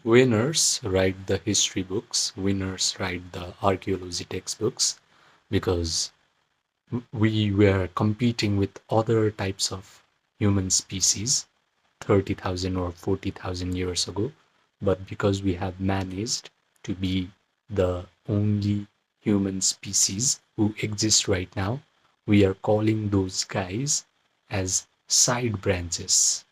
Winners write the history books, winners write the archaeology textbooks, because we were competing with other types of human species 30,000 or 40,000 years ago. But because we have managed to be the only human species who exist right now, we are calling those guys as side branches.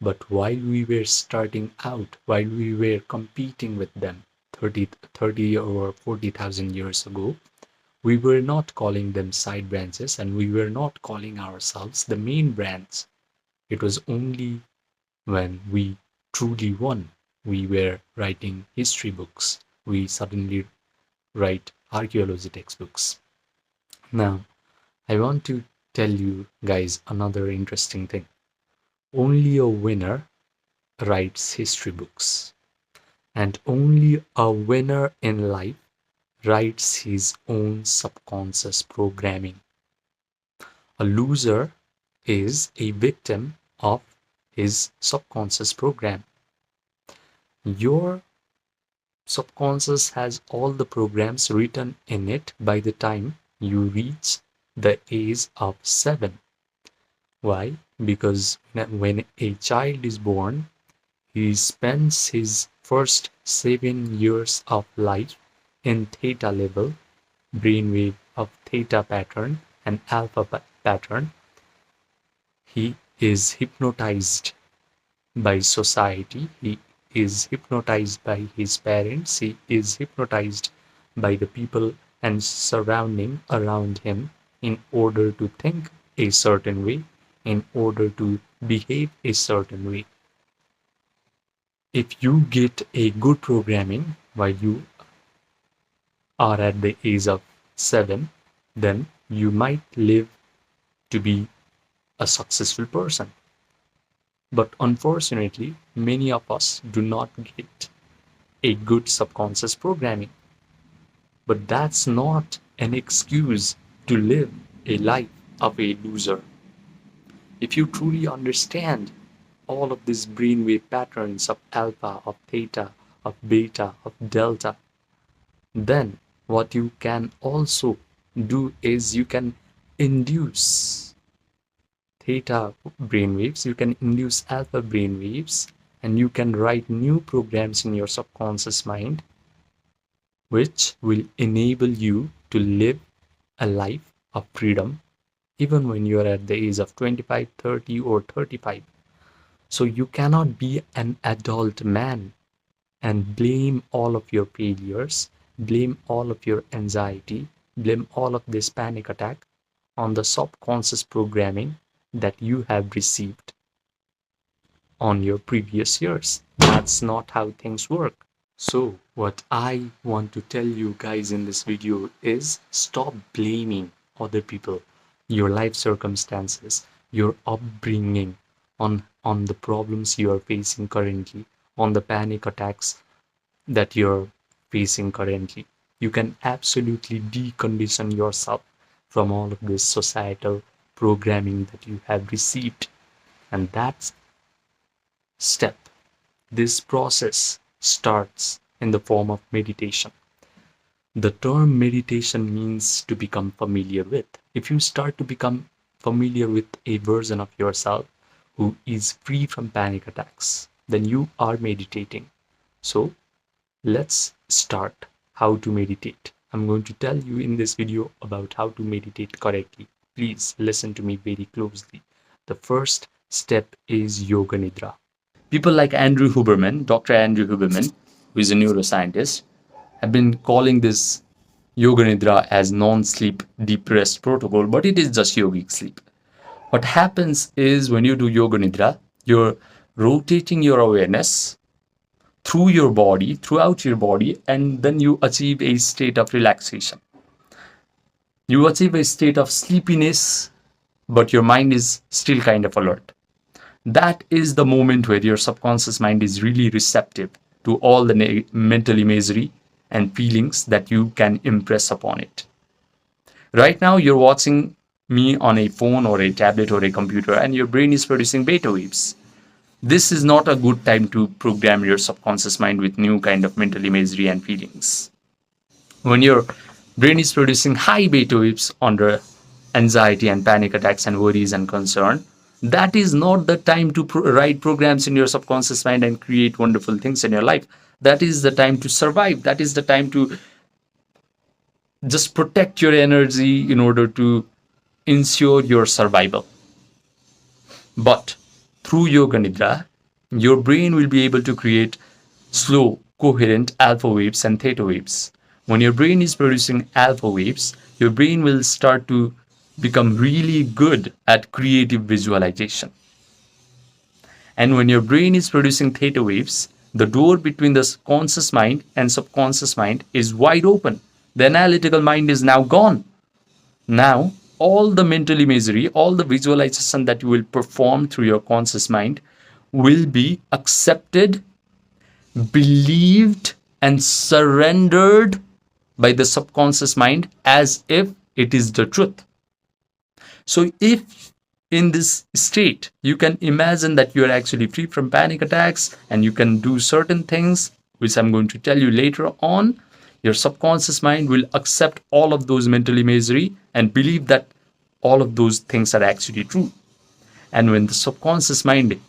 But while we were starting out, while we were competing with them 30 or 40,000 years ago, we were not calling them side branches and we were not calling ourselves the main branch. It was only when we truly won, we were writing history books. We suddenly write archaeology textbooks. Now, I want to tell you guys another interesting thing. Only a winner writes history books, and only a winner in life writes his own subconscious programming. A loser is a victim of his subconscious program. Your subconscious has all the programs written in it by the time you reach the age of 7. Why? Because when a child is born, he spends his first 7 years of life in theta level, brainwave of theta pattern and alpha pattern. He is hypnotized by society. He is hypnotized by his parents. He is hypnotized by the people and surrounding around him in order to think a certain way, in order to behave a certain way. If you get a good programming while you are at the age of 7, then you might live to be a successful person. But unfortunately, many of us do not get a good subconscious programming. But that's not an excuse to live a life of a loser. If you truly understand all of these brainwave patterns of alpha, of theta, of beta, of delta, then what you can also do is you can induce theta brainwaves, you can induce alpha brainwaves, and you can write new programs in your subconscious mind, which will enable you to live a life of freedom even when you are at the age of 25, 30, or 35. So you cannot be an adult man and blame all of your failures, blame all of your anxiety, blame all of this panic attack on the subconscious programming that you have received on your previous years. That's not how things work. So what I want to tell you guys in this video is stop blaming other people, your life circumstances, your upbringing on the problems you are facing currently, on the panic attacks that you're facing currently. You can absolutely decondition yourself from all of this societal programming that you have received. And that step, this process starts in the form of meditation. The term meditation means to become familiar with. If you start to become familiar with a version of yourself who is free from panic attacks, then you are meditating. So let's start how to meditate. I'm going to tell you in this video about how to meditate correctly. Please listen to me very closely. The first step is Yoga Nidra. People like Andrew Huberman, Dr. Andrew Huberman, who is a neuroscientist, have been calling this Yoga Nidra as non-sleep deep rest protocol, but it is just yogic sleep. What happens is when you do Yoga Nidra, you're rotating your awareness through your body, throughout your body, and then you achieve a state of relaxation. You achieve a state of sleepiness, but your mind is still kind of alert. That is the moment where your subconscious mind is really receptive to all the mental imagery and feelings that you can impress upon it. Right now, you're watching me on a phone or a tablet or a computer, and your brain is producing beta waves. This is not a good time to program your subconscious mind with new kind of mental imagery and feelings. When your brain is producing high beta waves under anxiety and panic attacks and worries and concern, that is not the time to write programs in your subconscious mind and create wonderful things in your life. That is the time to survive. That is the time to just protect your energy in order to ensure your survival. But through Yoga Nidra, your brain will be able to create slow, coherent alpha waves and theta waves. When your brain is producing alpha waves, your brain will start to become really good at creative visualization. And when your brain is producing theta waves, the door between the conscious mind and subconscious mind is wide open. The analytical mind is now gone. Now, all the mental imagery, all the visualization that you will perform through your conscious mind will be accepted, believed, and surrendered by the subconscious mind as if it is the truth. So if in this state you can imagine that you are actually free from panic attacks and you can do certain things, which I'm going to tell you later on, your subconscious mind will accept all of those mental imagery and believe that all of those things are actually true. And when the subconscious mind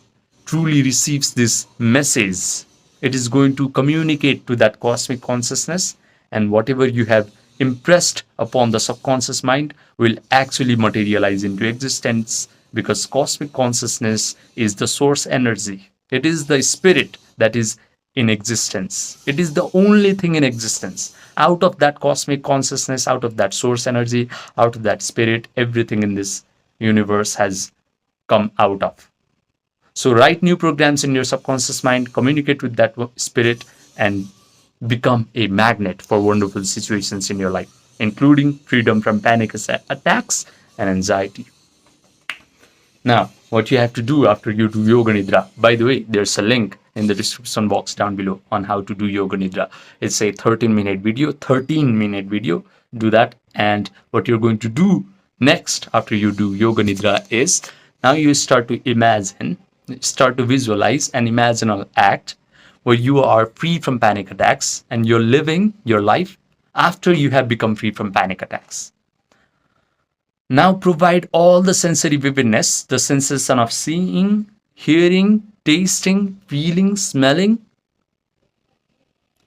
truly receives this message, it is going to communicate to that cosmic consciousness, and whatever you have impressed upon the subconscious mind will actually materialize into existence, because cosmic consciousness is the source energy. It is the spirit that is in existence. It is the only thing in existence. Out of that cosmic consciousness, out of that source energy, out of that spirit, everything in this universe has come out of. So write new programs in your subconscious mind, communicate with that spirit, and become a magnet for wonderful situations in your life, including freedom from panic attacks and anxiety. Now, what you have to do after you do Yoga Nidra, by the way, there's a link in the description box down below on how to do Yoga Nidra. It's a 13-minute video. Do that. And what you're going to do next after you do Yoga Nidra is, now you start to imagine, start to visualize an imaginal act where you are free from panic attacks and you're living your life after you have become free from panic attacks. Now provide all the sensory vividness, the sensation of seeing, hearing, tasting, feeling, smelling,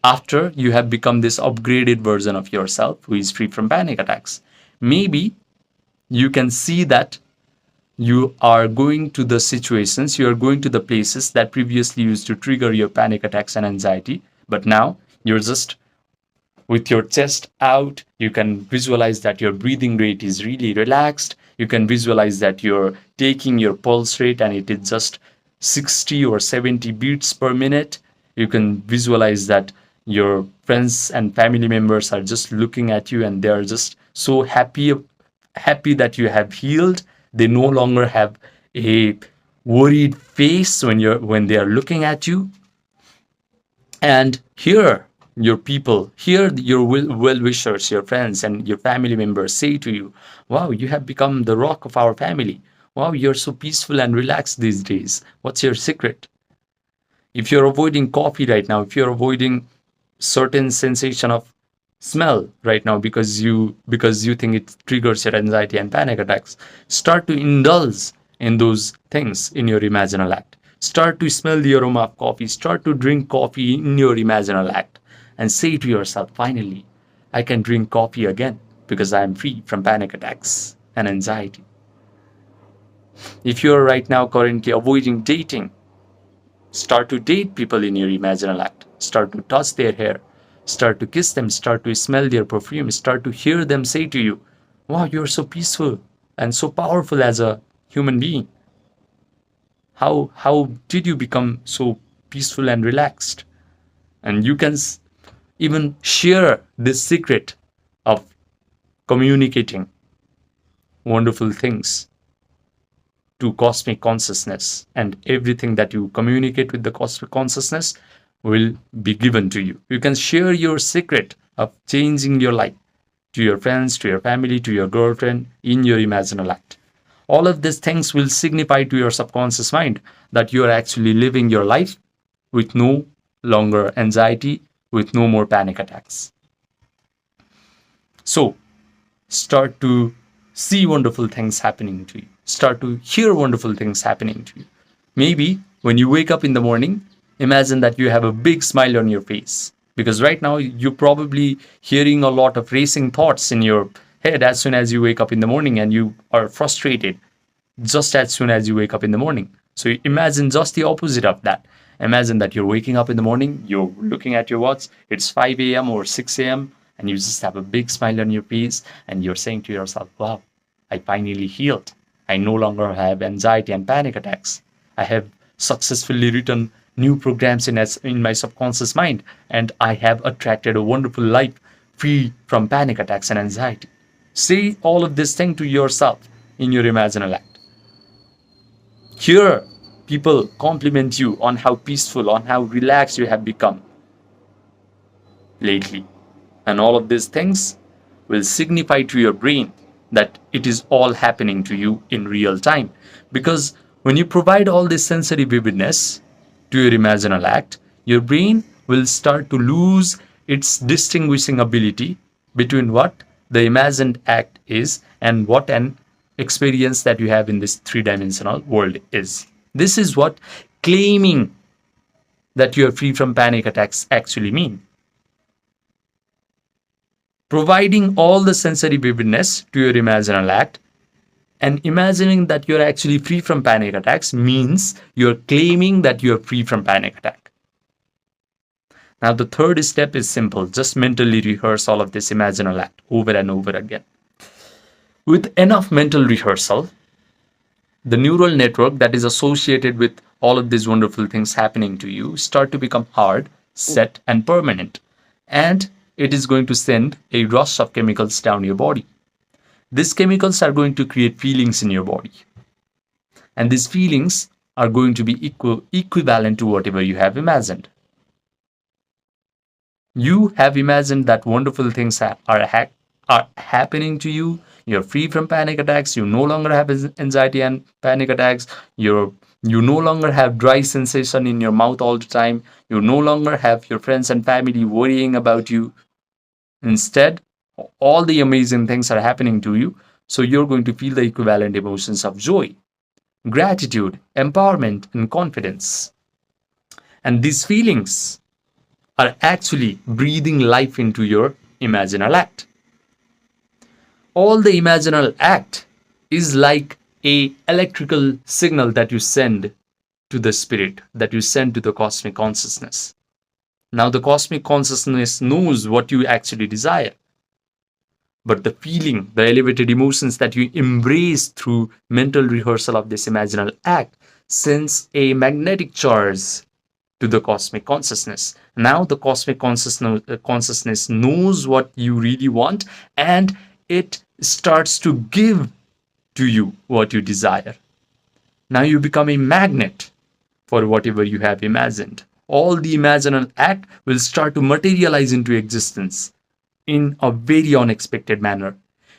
after you have become this upgraded version of yourself who is free from panic attacks. Maybe you can see that you are going to the situations, you are going to the places that previously used to trigger your panic attacks and anxiety, but now you're just with your chest out. You can visualize that your breathing rate is really relaxed. You can visualize that you're taking your pulse rate and it is just 60 or 70 beats per minute. You can visualize that your friends and family members are just looking at you and they are just so happy that you have healed. They no longer have a worried face when they are looking at you. And here your people, here your well-wishers, your friends and your family members say to you, wow, you have become the rock of our family. Wow, you're so peaceful and relaxed these days. What's your secret? If you're avoiding coffee right now, if you're avoiding certain sensation of smell right now because you think it triggers your anxiety and panic attacks, start to indulge in those things in your imaginal act. Start to smell the aroma of coffee. Start to drink coffee in your imaginal act and say to yourself, finally, I can drink coffee again because I am free from panic attacks and anxiety. If you're right now currently avoiding dating, start to date people in your imaginal act. Start to touch their hair. Start to kiss them. Start to smell their perfume. Start to hear them say to you, wow, you're so and so powerful as a human being. How did you become so peaceful and relaxed? And you can even share this secret of communicating wonderful things to cosmic consciousness, and everything that you communicate with the cosmic consciousness will be given to you. You can share your secret of changing your life to your friends, to your family, to your girlfriend in your imaginal act. All of these things will signify to your subconscious mind that you are actually living your life with no longer anxiety, with no more panic attacks. So start to see wonderful things happening to you. Start to hear wonderful things happening to you. Maybe when you wake up in the morning, imagine that you have a big smile on your face. Because right now, you're probably hearing a lot of racing thoughts in your head as soon as you wake up in the morning, and you are frustrated just as soon as you wake up in the morning. So imagine just the opposite of that. Imagine that you're waking up in the morning, you're looking at your watch, it's 5 a.m. or 6 a.m., and you just have a big smile on your face, and you're saying to yourself, wow, I finally healed. I no longer have anxiety and panic attacks. I have successfully written new programs in my subconscious mind, and I have attracted a wonderful life free from panic attacks and anxiety. Say all of this thing to yourself in your imaginal act. Hear people compliment you on how peaceful, on how relaxed you have become lately. And all of these things will signify to your brain that it is all happening to you in real time. Because when you provide all this sensory vividness to your imaginal act, your brain will start to lose its distinguishing ability between what the imagined act is and what an experience that you have in this three-dimensional world is. This is what claiming that you are free from panic attacks actually mean. Providing all the sensory vividness to your imaginal act and imagining that you're actually free from panic attacks means you're claiming that you're free from panic attack. Now, the third step is simple. Just mentally rehearse all of this imaginal act over and over again. With enough mental rehearsal, the neural network that is associated with all of these wonderful things happening to you start to become hard, set, and permanent. And it is going to send a rush of chemicals down your body. These chemicals are going to create feelings in your body. And these feelings are going to be equivalent to whatever you have imagined. You have imagined that wonderful things are happening to you. You're free from panic attacks. You no longer have anxiety and panic attacks. You no longer have dry sensation in your mouth all the time. You no longer have your friends and family worrying about you. Instead, all the amazing things are happening to you. So you're going to feel the equivalent emotions of joy, gratitude, empowerment, and confidence. And these feelings are actually breathing life into your imaginal act. All the imaginal act is like a electrical signal that you send to the spirit, that you send to the cosmic consciousness. Now the cosmic consciousness knows what you actually desire. But the feeling, the elevated emotions that you embrace through mental rehearsal of this imaginal act sends a magnetic charge to the cosmic consciousness. Now the cosmic consciousness knows what you really want, and it starts to give to you what you desire. Now you become a magnet for whatever you have imagined. All the imaginal act will start to materialize into existence in a very unexpected manner.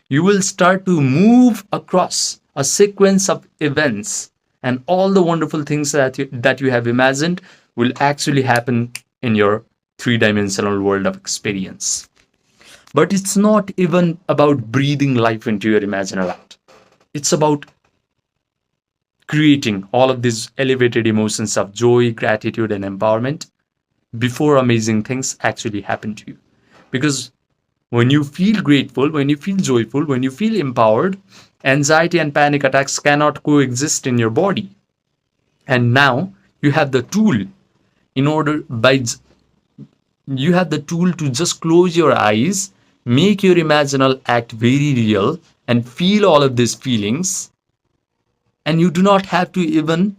You will start to move across a sequence of events, and all the wonderful things that you have imagined will actually happen in your three-dimensional world of experience. But it's not even about breathing life into your imaginal act. It's about creating all of these elevated emotions of joy, gratitude, and empowerment before amazing things actually happen to you. Because when you feel grateful, when you feel joyful, when you feel empowered, anxiety and panic attacks cannot coexist in your body. And now you have the tool you have the tool to just close your eyes, make your imaginal act very real, and feel all of these feelings. And you do not have to even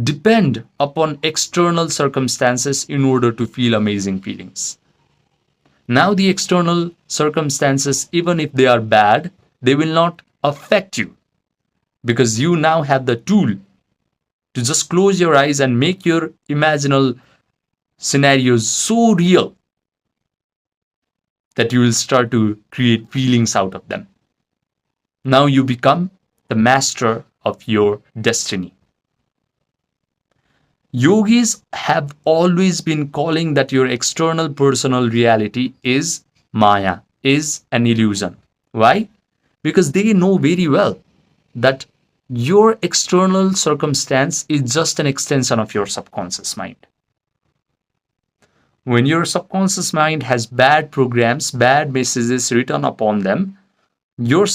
depend upon external circumstances in order to feel amazing feelings. Now the external circumstances, even if they are bad, they will not affect you, because you now have the tool to just close your eyes and make your imaginal scenarios so real that you will start to create feelings out of them. Now you become the master of your destiny. Yogis have always been calling that your external personal reality is Maya, is an illusion. Why? Because they know very well that your external circumstance is just an extension of your subconscious mind. When your subconscious mind has bad programs, bad messages written upon them, your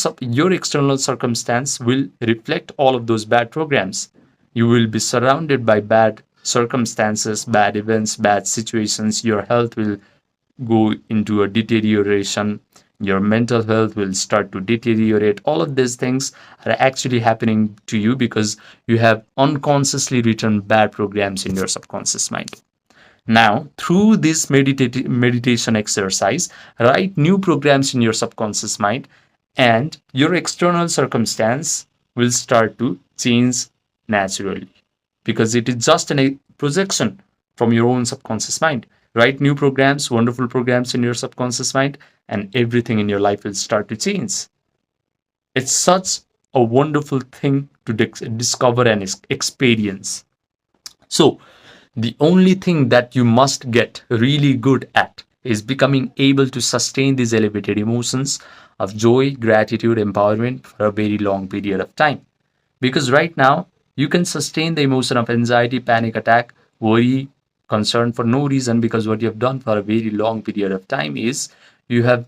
external circumstance will reflect all of those bad programs. You will be surrounded by bad circumstances, bad events, bad situations. Your health will go into a deterioration. Your mental health will start to deteriorate. All of these things are actually happening to you because you have unconsciously written bad programs in your subconscious mind. Now, through this meditation exercise, write new programs in your subconscious mind, and your external circumstance will start to change naturally because it is just a projection from your own subconscious mind. Write new programs, wonderful programs in your subconscious mind, and everything in your life will start to change. It's such a wonderful thing to discover and experience. So, the only thing that you must get really good at is becoming able to sustain these elevated emotions of joy, gratitude, empowerment for a very long period of time. Because right now, you can sustain the emotion of anxiety, panic attack, worry, concern for no reason, because what you have done for a very long period of time is you have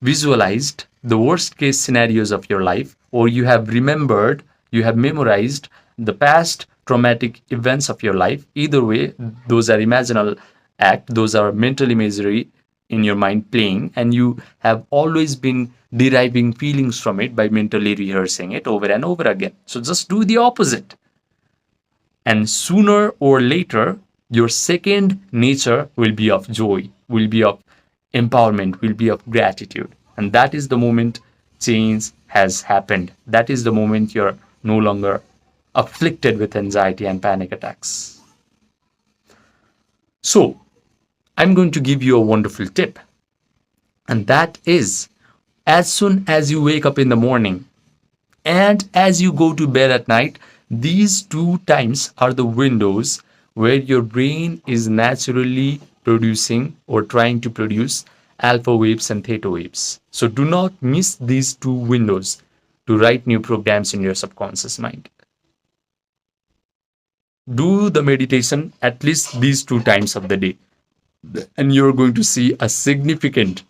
visualized the worst case scenarios of your life, or you have remembered, you have memorized the past traumatic events of your life. Either way, those are imaginal act, those are mental imagery in your mind playing, and you have always been deriving feelings from it by mentally rehearsing it over and over again. So just do the opposite, and sooner or later your second nature will be of joy, will be of empowerment, will be of gratitude. And that is the moment change has happened. That is the moment you're no longer afflicted with anxiety and panic attacks. So, I'm going to give you a wonderful tip, and that is, as soon as you wake up in the morning and as you go to bed at night, these two times are the windows where your brain is naturally producing or trying to produce alpha waves and theta waves. So do not miss these two windows to write new programs in your subconscious mind. Do the meditation at least these two times of the day, and you're going to see a significant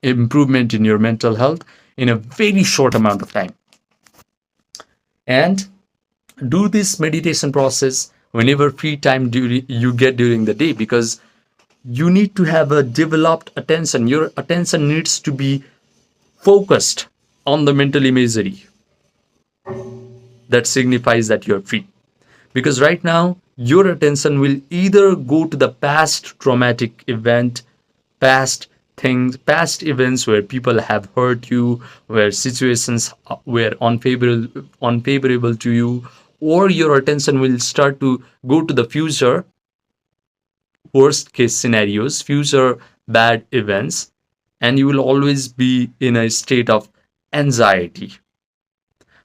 improvement in your mental health in a very short amount of time. And do this meditation process whenever free time you get during the day, because you need to have a developed attention. Your attention needs to be focused on the mental imagery that signifies that you're free. Because right now, your attention will either go to the past traumatic event, past things, past events where people have hurt you, where situations were unfavorable to you, or your attention will start to go to the future, worst case scenarios, future bad events, and you will always be in a state of anxiety.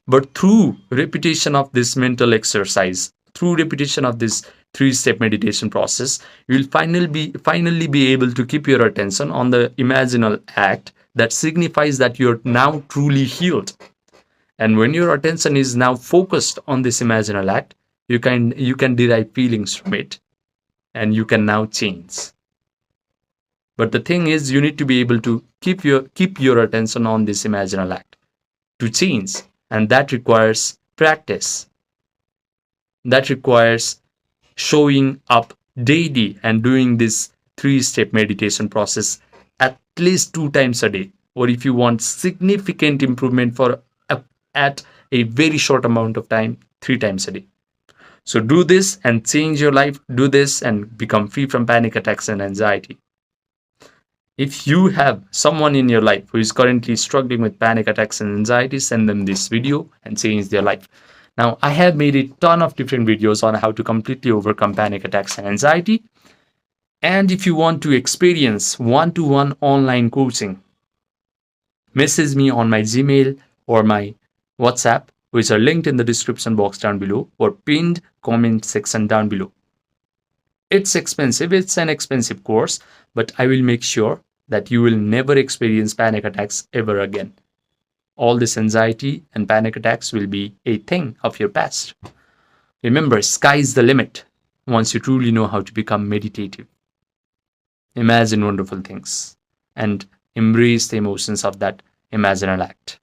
But through repetition of this mental exercise, through repetition of this three-step meditation process, you will finally be able to keep your attention on the imaginal act that signifies that you're now truly healed. And when your attention is now focused on this imaginal act, you can derive feelings from it, and you can now change. But the thing is, you need to be able to keep your attention on this imaginal act to change, and that requires practice. That requires showing up daily and doing this three-step meditation process at least 2 times a day, or if you want significant improvement at a very short amount of time, 3 times a day. So do this and change your life. Do this and become free from panic attacks and anxiety. If you have someone in your life who is currently struggling with panic attacks and anxiety, send them this video and change their life. Now, I have made a ton of different videos on how to completely overcome panic attacks and anxiety. And if you want to experience one-to-one online coaching, message me on my Gmail or my WhatsApp, which are linked in the description box down below or pinned comment section down below. It's expensive, it's an expensive course, but I will make sure that you will never experience panic attacks ever again. All this anxiety and panic attacks will be a thing of your past. Remember, sky's the limit once you truly know how to become meditative. Imagine wonderful things and embrace the emotions of that imaginal act.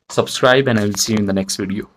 Subscribe, and I will see you in the next video.